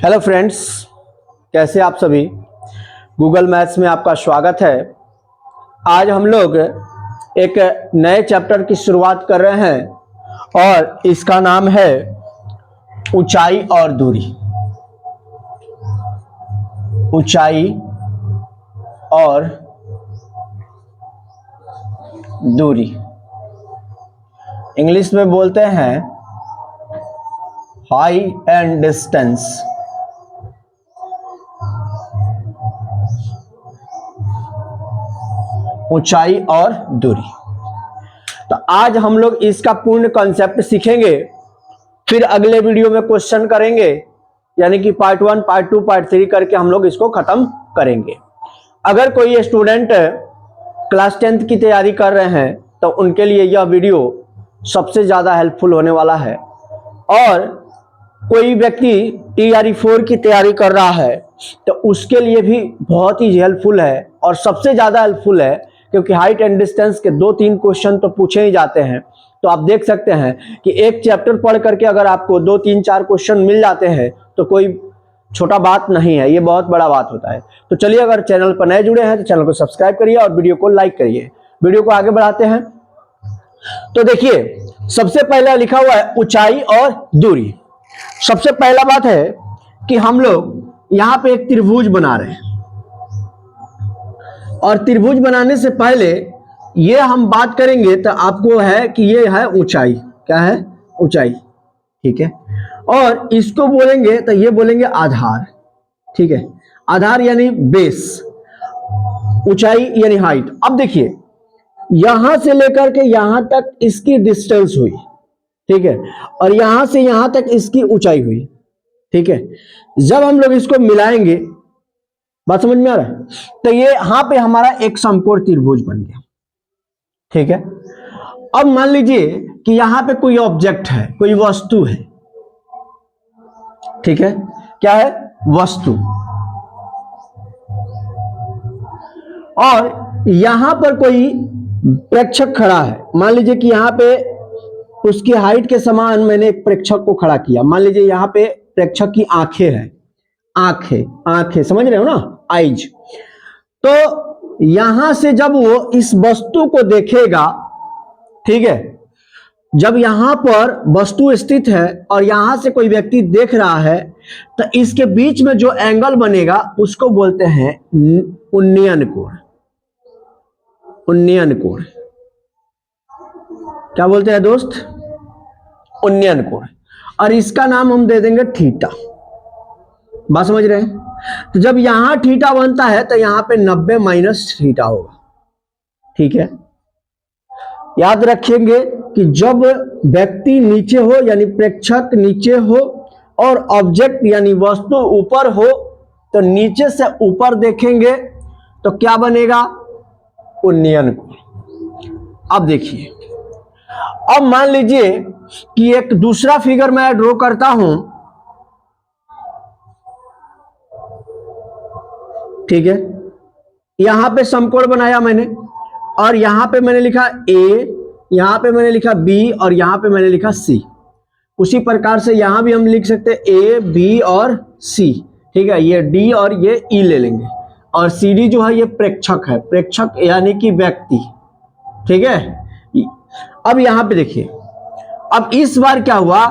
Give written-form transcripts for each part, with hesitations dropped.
Hello friends, कैसे आप सभी। गूगल मैथ्स में आपका स्वागत है। आज हम लोग एक नए चैप्टर की शुरुआत कर रहे हैं और इसका नाम है ऊंचाई और दूरी। ऊंचाई और दूरी इंग्लिश में बोलते हैं हाई एंड डिस्टेंस। ऊंचाई और दूरी। तो आज हम लोग इसका पूर्ण कॉन्सेप्ट सीखेंगे, फिर अगले वीडियो में क्वेश्चन करेंगे, यानी कि पार्ट 1, पार्ट 2, पार्ट 3 करके हम लोग इसको खत्म करेंगे। अगर कोई स्टूडेंट क्लास 10th की तैयारी कर रहे हैं तो उनके लिए यह वीडियो सबसे ज़्यादा हेल्पफुल होने वाला है, और कोई व्यक्ति TRE 4 की तैयारी कर रहा है तो उसके लिए भी बहुत ही हेल्पफुल है और सबसे ज़्यादा हेल्पफुल है, क्योंकि हाइट एंड डिस्टेंस के 2-3 क्वेश्चन तो पूछे ही जाते हैं। तो आप देख सकते हैं कि एक चैप्टर पढ़ करके अगर आपको 2-3-4 क्वेश्चन मिल जाते हैं तो कोई छोटा बात नहीं है, ये बहुत बड़ा बात होता है। तो चलिए, अगर चैनल पर नए जुड़े हैं तो चैनल को सब्सक्राइब करिए और वीडियो को लाइक करिए। वीडियो को आगे बढ़ाते हैं। तो देखिए, सबसे पहला लिखा हुआ है ऊंचाई और दूरी। सबसे पहला बात है कि हम लोग यहां पे एक त्रिभुज बना रहे हैं, और त्रिभुज बनाने से पहले ये हम बात करेंगे तो आपको है कि ये है ऊंचाई। क्या है? ऊंचाई। ठीक है। और इसको बोलेंगे तो ये बोलेंगे आधार। ठीक है। आधार यानी बेस, ऊंचाई यानी हाइट। अब देखिए, यहां से लेकर के यहां तक इसकी डिस्टेंस हुई, ठीक है, और यहां से यहां तक इसकी ऊंचाई हुई। ठीक है। जब हम लोग इसको मिलाएंगे, बात समझ में आ रहा है, तो ये यहां पे हमारा एक समकोण त्रिभुज बन गया। ठीक है। अब मान लीजिए कि यहां पे कोई ऑब्जेक्ट है, कोई वस्तु है। ठीक है। क्या है? वस्तु। और यहां पर कोई प्रेक्षक खड़ा है। मान लीजिए कि यहां पे उसकी हाइट के समान मैंने एक प्रेक्षक को खड़ा किया। मान लीजिए यहां पे प्रेक्षक की आंखें हैं। आंखें समझ रहे हो ना? आइज। तो यहां से जब वो इस वस्तु को देखेगा, ठीक है, जब यहां पर वस्तु स्थित है और यहां से कोई व्यक्ति देख रहा है, तो इसके बीच में जो एंगल बनेगा उसको बोलते हैं उन्नयन कोण। उन्नयन कोण क्या बोलते हैं दोस्त? उन्नयन कोण। और इसका नाम हम दे देंगे थीटा। बात समझ रहे हैं? तो जब यहां थीटा बनता है तो यहां पे 90 माइनस थीटा होगा। ठीक है। याद रखेंगे कि जब व्यक्ति नीचे हो, यानी प्रेक्षक नीचे हो, और ऑब्जेक्ट यानी वस्तु ऊपर हो, तो नीचे से ऊपर देखेंगे तो क्या बनेगा? उन्नयन कोण। अब देखिए, अब मान लीजिए कि एक दूसरा फिगर मैं ड्रॉ करता हूं। ठीक है। यहां पे समकोण बनाया मैंने, और यहां पे मैंने लिखा ए, यहां पे मैंने लिखा बी, और यहां पे मैंने लिखा सी। उसी प्रकार से यहां भी हम लिख सकते हैं ए, बी और सी। ठीक है। ये डी और ये ई ले लेंगे, और सी डी जो है ये प्रेक्षक है। प्रेक्षक यानी कि व्यक्ति। ठीक है। अब यहां पे देखिए, अब इस बार क्या हुआ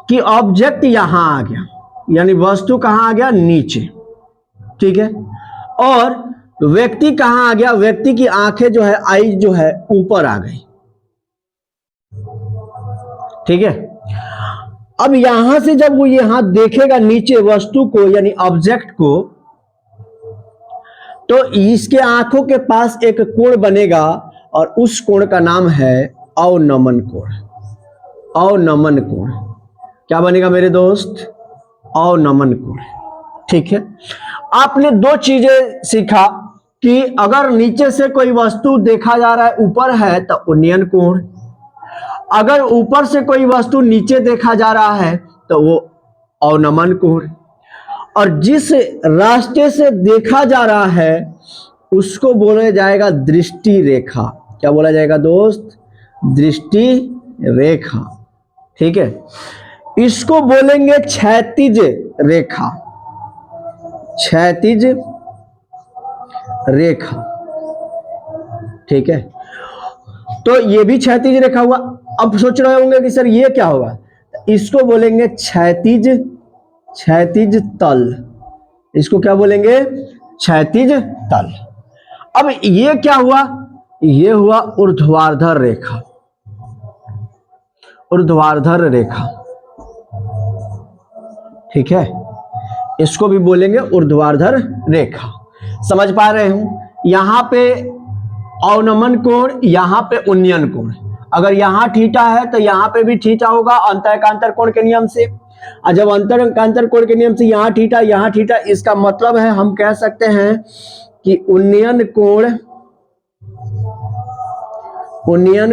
कि ऑब्जेक्ट यहां आ गया, यानी वस्तु कहां आ गया? नीचे। ठीक है। और व्यक्ति कहां आ गया? व्यक्ति की आंखें जो है, आई जो है, ऊपर आ गई। ठीक है। अब यहां से जब वो यहां देखेगा नीचे वस्तु को, यानी ऑब्जेक्ट को, तो इसके आंखों के पास एक कोण बनेगा, और उस कोण का नाम है अवनमन कोण। अवनमन कोण। क्या बनेगा मेरे दोस्त? अवनमन कोण। ठीक है। आपने दो चीजें सीखा कि अगर नीचे से कोई वस्तु देखा जा रहा है, ऊपर है, तो उन्नयन कोण। अगर ऊपर से कोई वस्तु नीचे देखा जा रहा है तो वो अवनमन कोण। और जिस रास्ते से देखा जा रहा है उसको बोला जाएगा दृष्टि रेखा। क्या बोला जाएगा दोस्त? दृष्टि रेखा, ठीक है। इसको बोलेंगे क्षैतिज रेखा, क्षैतिज रेखा, ठीक है। तो ये भी क्षैतिज रेखा हुआ। अब सोच रहे होंगे कि सर ये क्या होगा, इसको बोलेंगे क्षैतिज, क्षैतिज तल। इसको क्या बोलेंगे, क्षैतिज तल। अब ये क्या हुआ, ये हुआ ऊर्ध्वाधर रेखा, ऊर्ध्वाधर रेखा, ठीक है। इसको भी बोलेंगे ऊर्ध्वाधर रेखा। समझ पा रहे हूं, यहां पे अवनमन कोण, यहां पे उन्नयन कोण। अगर यहां थीटा है तो यहां पे भी थीटा होगा अंतःएकांतर कोण के नियम से। और जब अंतःएकांतर कोण के नियम से यहां थीटा, इसका मतलब है हम कह सकते हैं कि उन्नयन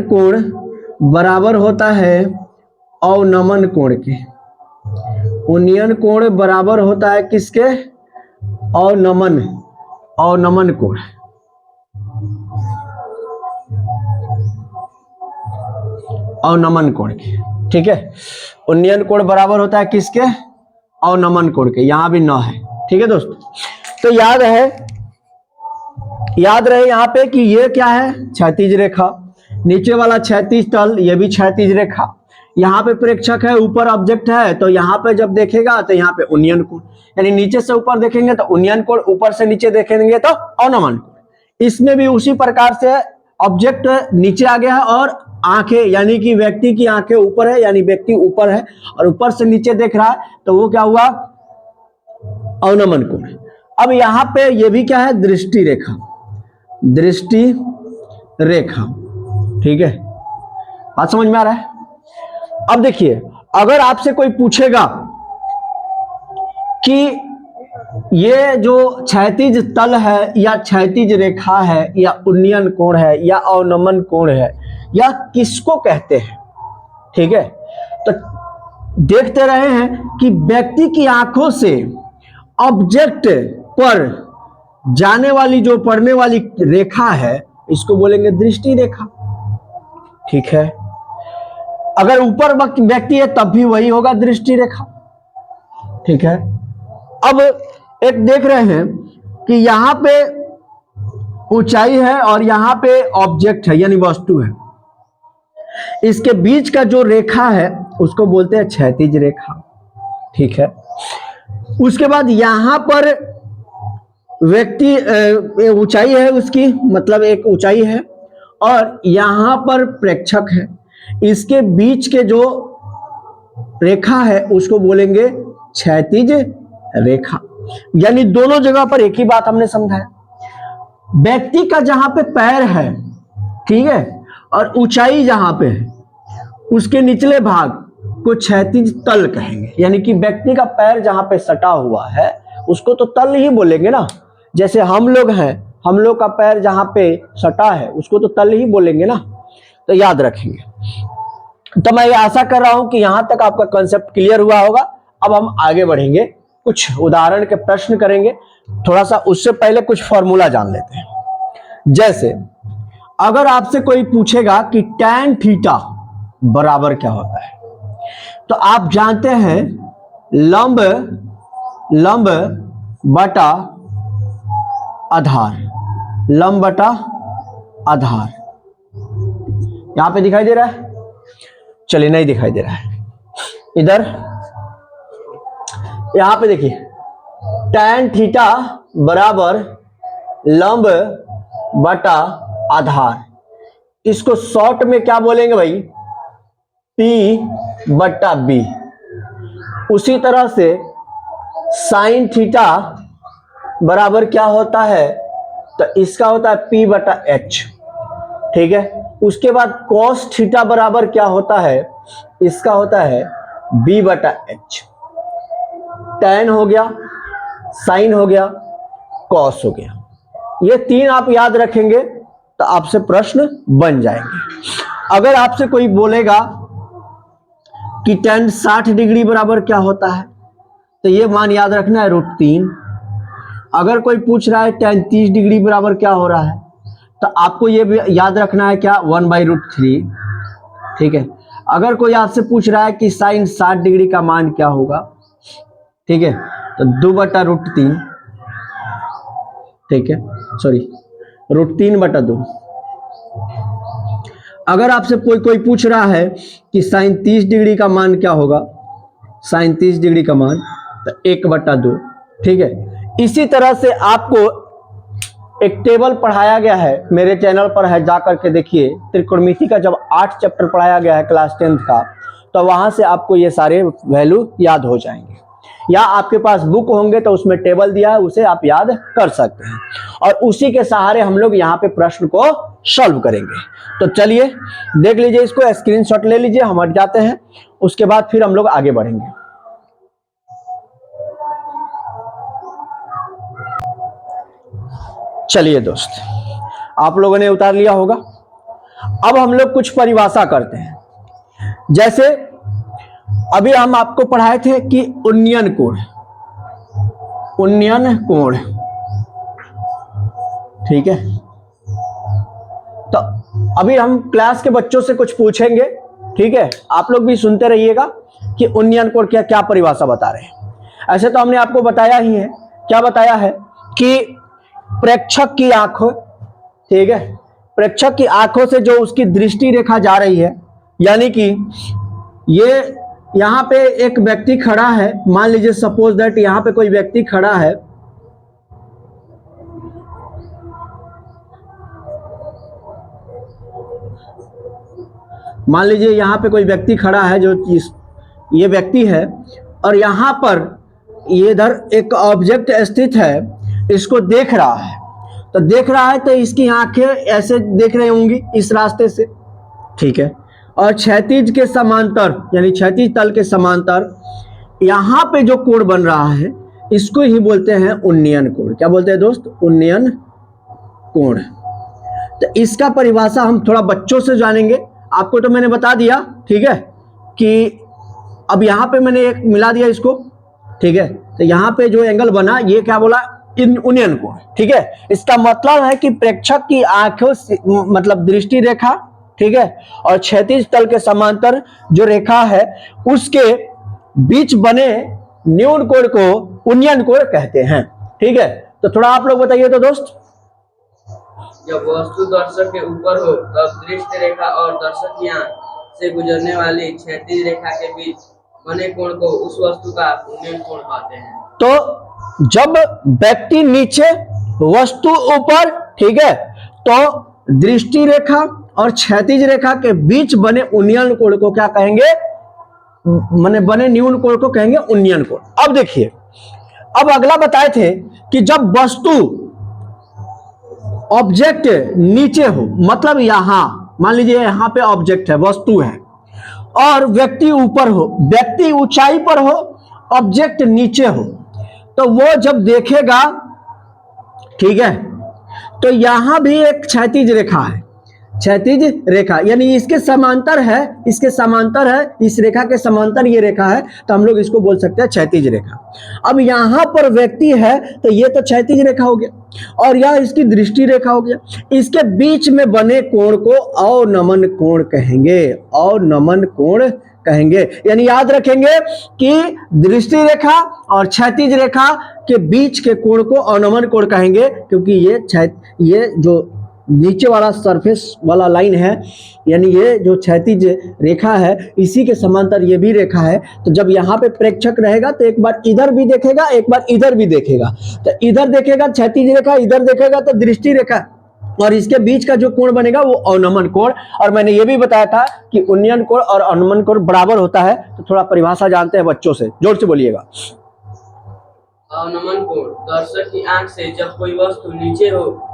कोण बराबर होता है अवनमन कोण के। उन्नयन कोण बराबर होता है किसके, अवनमन कोण। अवनमन कोण के, ठीक है। उन्नयन कोण बराबर होता है किसके, अवनमन कोण के। यहां भी 9 है, ठीक है दोस्तों। तो याद रहे यहां पे कि ये क्या है, क्षैतिज रेखा। नीचे वाला क्षैतिज तल, ये भी क्षैतिज रेखा। यहाँ पे प्रेक्षक है, ऊपर ऑब्जेक्ट है, तो यहाँ पे जब देखेगा तो यहाँ पे उन्नयन कोण, यानी नीचे से ऊपर देखेंगे तो उन्नयन कोण, ऊपर से नीचे देखेंगे तो अवनमन कोण। इसमें भी उसी प्रकार से ऑब्जेक्ट नीचे आ गया है और आंखें, यानी कि व्यक्ति की आंखें ऊपर है, यानी व्यक्ति ऊपर है और ऊपर से नीचे देख रहा है, तो वो क्या हुआ, अवनमन कोण। अब यहाँ पे ये भी क्या है, दृष्टि रेखा, दृष्टि रेखा, ठीक है। बात समझ में आ रहा है। अब देखिए, अगर आपसे कोई पूछेगा कि ये जो क्षैतिज तल है या क्षैतिज रेखा है या उन्नयन कोण है या अवनमन कोण है या किसको कहते हैं, ठीक है, तो देखते रहे हैं कि व्यक्ति की आंखों से ऑब्जेक्ट पर जाने वाली जो पड़ने वाली रेखा है, इसको बोलेंगे दृष्टि रेखा, ठीक है। अगर ऊपर व्यक्ति है तब भी वही होगा दृष्टि रेखा, ठीक है। अब एक देख रहे हैं कि यहां पे ऊंचाई है और यहां पे ऑब्जेक्ट है, यानी वस्तु है। इसके बीच का जो रेखा है उसको बोलते हैं क्षैतिज रेखा, ठीक है। उसके बाद यहां पर व्यक्ति ऊंचाई है उसकी, मतलब एक ऊंचाई है और यहां पर प्रेक्षक है। इसके बीच के जो रेखा है उसको बोलेंगे क्षैतिज रेखा। यानी दोनों जगह पर एक ही बात हमने समझाया। व्यक्ति का जहां पे पैर है, ठीक है, और ऊंचाई जहां पे है, उसके निचले भाग को क्षैतिज तल कहेंगे। यानी कि व्यक्ति का पैर जहां पे सटा हुआ है उसको तो तल ही बोलेंगे ना। जैसे हम लोग हैं, हम लोग का पैर जहां पे सटा है उसको तो तल ही बोलेंगे ना। तो याद रखेंगे। तो मैं ये आशा कर रहा हूं कि यहां तक आपका कॉन्सेप्ट क्लियर हुआ होगा। अब हम आगे बढ़ेंगे, कुछ उदाहरण के प्रश्न करेंगे। थोड़ा सा उससे पहले कुछ फॉर्मूला जान लेते हैं। जैसे अगर आपसे कोई पूछेगा कि tan थीटा बराबर क्या होता है, तो आप जानते हैं लंब बटा आधार, लंब बटा आधार। यहां पे दिखाई दे रहा है? चलिए, नहीं दिखाई दे रहा है। इधर यहां पे देखिए, tan थीटा बराबर लंब बटा आधार। इसको शॉर्ट में क्या बोलेंगे भाई? P बटा B। उसी तरह से साइन थीटा बराबर क्या होता है? तो इसका होता है P बटा H, ठीक है। उसके बाद cos थीटा बराबर क्या होता है? इसका होता है B बटा H। tan हो गया, साइन हो गया, cos हो गया। ये तीन आप याद रखेंगे तो आपसे प्रश्न बन जाएंगे। अगर आपसे कोई बोलेगा कि tan 60 डिग्री बराबर क्या होता है, तो ये मान याद रखना है √3। अगर कोई पूछ रहा है tan 30 डिग्री बराबर क्या हो रहा है, तो आपको ये भी याद रखना है क्या? 1/√3, ठीक है। अगर कोई आपसे पूछ रहा है कि साइन 60 डिग्री का मान क्या होगा, ठीक है, तो 2/√3, ठीक है, सॉरी √3/2। अगर आपसे कोई पूछ रहा है कि साइन 30 डिग्री का मान क्या होगा, साइन 30 डिग्री का मान, तो 1/2, ठीक है। इसी तरह से आपको एक टेबल पढ़ाया गया है, मेरे चैनल पर है, जा करके देखिए। त्रिकोणमिति का जब 8 चैप्टर पढ़ाया गया है क्लास 10th का, तो वहां से आपको ये सारे वैल्यू याद हो जाएंगे, या आपके पास बुक होंगे तो उसमें टेबल दिया है, उसे आप याद कर सकते हैं, और उसी के सहारे हम लोग यहाँ पे प्रश्न को सॉल्व करेंगे। तो चलिए देख लीजिए, इसको स्क्रीनशॉट ले लीजिए, हम हट जाते हैं, उसके बाद फिर हम लोग आगे बढ़ेंगे। चलिए दोस्त, आप लोगों ने उतार लिया होगा। अब हम लोग कुछ परिभाषा करते हैं। जैसे अभी हम आपको पढ़ाए थे कि उन्नयन कोण, उन्नयन कोण, ठीक है। तो अभी हम क्लास के बच्चों से कुछ पूछेंगे, ठीक है, आप लोग भी सुनते रहिएगा कि उन्नयन कोण क्या क्या परिभाषा बता रहे हैं। ऐसे तो हमने आपको बताया ही है, क्या बताया है कि प्रेक्षक की आंखों, ठीक है, प्रेक्षक की आंखों से जो उसकी दृष्टि रेखा जा रही है, यानी कि ये यहां पे एक व्यक्ति खड़ा है, मान लीजिए सपोज दैट यहां पे कोई व्यक्ति खड़ा है, मान लीजिए यहां पे कोई व्यक्ति खड़ा है, जो ये व्यक्ति है, और यहां पर इधर एक ऑब्जेक्ट स्थित है, इसको देख रहा है। तो देख रहा है तो इसकी आंखें ऐसे देख रही होंगी इस रास्ते से, ठीक है, और क्षैतिज के समांतर, यानी क्षैतिज तल के समांतर यहां पे जो कोण बन रहा है, इसको ही बोलते हैं उन्नयन कोण। क्या बोलते हैं दोस्त? उन्नयन कोण। तो इसका परिभाषा हम थोड़ा बच्चों से जानेंगे। आपको तो मैंने बता दिया, ठीक है, कि अब यहां पे मैंने एक मिला दिया इसको, ठीक है। तो यहां पे जो एंगल बना, ये क्या बोला? उन्नयन कोण, ठीक है। इसका मतलब है कि प्रेक्षक की आंखों से, मतलब दृष्टि रेखा, ठीक है, और क्षैतिज तल के समांतर जो रेखा है, उसके बीच बने न्यून कोण को उन्नयन कोण कहते हैं, ठीक है। तो थोड़ा आप लोग बताइए तो दोस्त। जब वस्तु दर्शक के ऊपर हो तब दृष्टि रेखा और दर्शक की आंख से गुजरने वाली क्षैतिज रेखा के बीच बने कोण को उस वस्तु का उन्नयन कोण कहते हैं। तो जब व्यक्ति नीचे, वस्तु ऊपर, ठीक है, तो दृष्टि रेखा और क्षैतिज रेखा के बीच बने उन्नयन कोण को क्या कहेंगे? माने बने न्यून कोण को कहेंगे उन्नयन कोण। अब देखिए, अब अगला बताए थे कि जब वस्तु, ऑब्जेक्ट नीचे हो, मतलब यहां मान लीजिए यहां पे ऑब्जेक्ट है, वस्तु है, और व्यक्ति ऊपर हो, व्यक्ति ऊंचाई पर हो, ऑब्जेक्ट नीचे हो, तो वो जब देखेगा, ठीक है, तो यहां भी एक क्षैतिज रेखा है, क्षैतिज रेखा यानी इसके समांतर है, इसके समांतर है, इस रेखा के समांतर ये रेखा है, तो हम लोग इसको बोल सकते हैं क्षैतिज रेखा। अब यहां पर व्यक्ति है तो ये तो क्षैतिज रेखा हो गया, और यह इसकी दृष्टि रेखा हो गया। इसके बीच में बने कोण को अवनमन कोण कहेंगे, अवनमन कोण कहेंगे। यानी याद रखेंगे कि दृष्टि रेखा और क्षैतिज रेखा के बीच के कोण को अवनमन कोण कहेंगे, क्योंकि ये जो नीचे वाला सरफेस वाला लाइन है, यानी ये जो क्षैतिज रेखा है, इसी के समांतर ये भी रेखा है। तो जब यहाँ पे प्रेक्षक रहेगा तो एक बार इधर भी देखेगा, एक बार इधर भी देखेगा। तो इधर देखेगा क्षैतिज रेखा, इधर देखेगा तो दृष्टि रेखा, और इसके बीच का जो कोण बनेगा वो अवनमन कोण। और मैंने ये भी बताया था कि उन्नयन कोण और अवनमन कोण बराबर होता है। तो थोड़ा परिभाषा जानते हैं बच्चों से, जोर से बोलिएगा। अवनमन कोण, दर्शक की आंख से जब कोई वस्तु नीचे हो,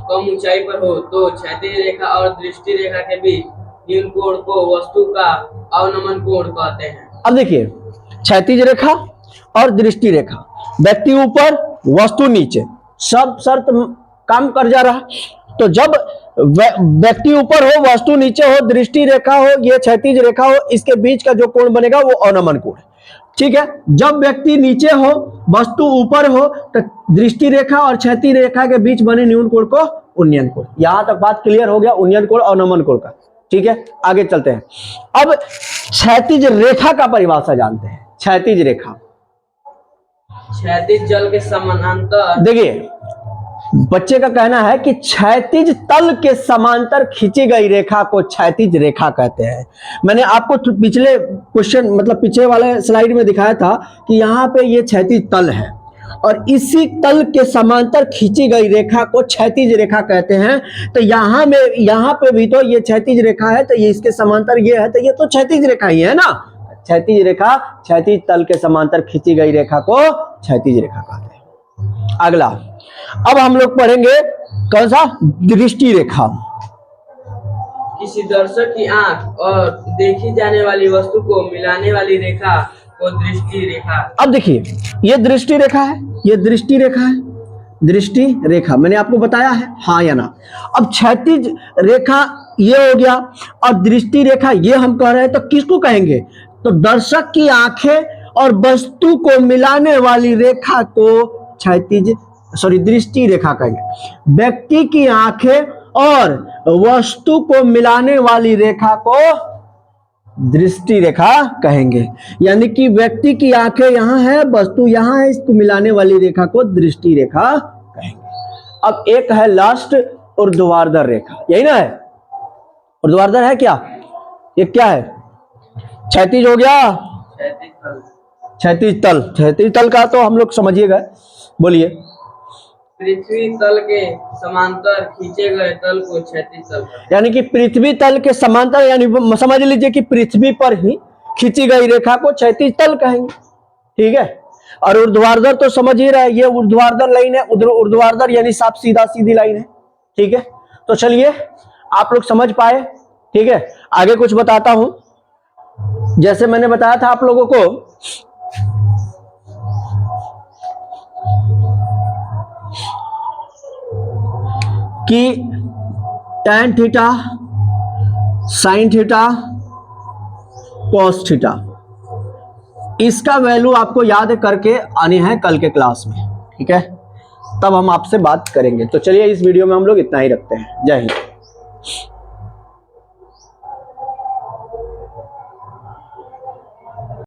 कम ऊंचाई पर हो, तो क्षैतिज रेखा और दृष्टि रेखा के बीच न्यून कोण को वस्तु का अवनमन कोण कहते हैं। अब देखिए, क्षैतिज रेखा और दृष्टि रेखा, व्यक्ति ऊपर, वस्तु नीचे, सब शर्त काम कर जा रहा। तो जब व्यक्ति ऊपर हो, वस्तु नीचे हो, दृष्टि रेखा हो, ये क्षैतिज रेखा हो, इसके बीच का जो कोण बनेगा वो अवनमन कोण, ठीक है। जब व्यक्ति नीचे हो, वस्तु ऊपर हो, तो दृष्टि रेखा और क्षैतिज रेखा के बीच बने न्यून कोण को उन्नयन कोण। यहां तक बात क्लियर हो गया उन्नयन कोण और अवनमन कोण का। ठीक है, आगे चलते हैं। अब क्षैतिज रेखा का परिभाषा जानते हैं। क्षैतिज रेखा, क्षैतिज जल के समानांतर। देखिए बच्चे का कहना है कि क्षैतिज तल के समांतर खींची गई रेखा को क्षैतिज रेखा कहते हैं। मैंने आपको पिछले क्वेश्चन मतलब पिछले वाले स्लाइड में दिखाया था कि यहाँ पे ये क्षैतिज तल है और इसी तल के समांतर खींची गई रेखा को क्षैतिज रेखा कहते हैं। तो यहाँ पे भी तो ये क्षैतिज रेखा है, तो ये इसके समांतर ये है, तो ये तो क्षैतिज रेखा ही है ना। क्षैतिज रेखा, क्षैतिज तल के समांतर खींची गई रेखा को क्षैतिज रेखा कहते हैं। अगला, अब हम लोग पढ़ेंगे कौन सा, दृष्टि रेखा। किसी दर्शक की आंख और देखी जाने वाली वस्तु को मिलाने वाली रेखा को दृष्टि रेखा। अब देखिए ये दृष्टि रेखा है, ये दृष्टि रेखा है, दृष्टि रेखा मैंने आपको बताया है, हाँ या ना। अब क्षैतिज रेखा ये हो गया और दृष्टि रेखा ये हम कह रहे हैं, तो किसको कहेंगे, तो दर्शक की आंखें और वस्तु को मिलाने वाली रेखा को क्षैतिज दृष्टि रेखा कहेंगे। व्यक्ति की आंखें और वस्तु को मिलाने वाली रेखा को दृष्टि रेखा कहेंगे। यानी कि व्यक्ति की आंखें यहां है, वस्तु यहां है, इसको मिलाने वाली रेखा को दृष्टि रेखा कहेंगे। अब एक है लास्ट ऊर्ध्वाधर रेखा, यही ना है, ऊर्ध्वाधर है क्या, ये क्या है, क्षैतिज हो गया, क्षैतिज तल। क्षैतिज तल का तो हम लोग समझिएगा, बोलिए। पृथ्वी तल के समांतर खींचे गए तल को क्षैतिज तल, यानी कि पृथ्वी तल के समांतर, यानी समझ लीजिए कि पृथ्वी पर ही खींची गई रेखा को क्षैतिज तल कहेंगे, ठीक है। और ऊर्ध्वाधर तो समझ ही रहे, ये ऊर्ध्वाधर लाइन है, ऊर्ध्वाधर यानी साफ सीधा सीधी लाइन है, ठीक है। तो चलिए आप लोग समझ पाए, ठीक है। आगे कुछ बताता हूं, जैसे मैंने बताया था आप लोगों को कि tan theta, sin theta, cos theta, इसका वैल्यू आपको याद करके आने हैं कल के क्लास में, ठीक है, तब हम आपसे बात करेंगे। तो चलिए इस वीडियो में हम लोग इतना ही रखते हैं। जय हिंद।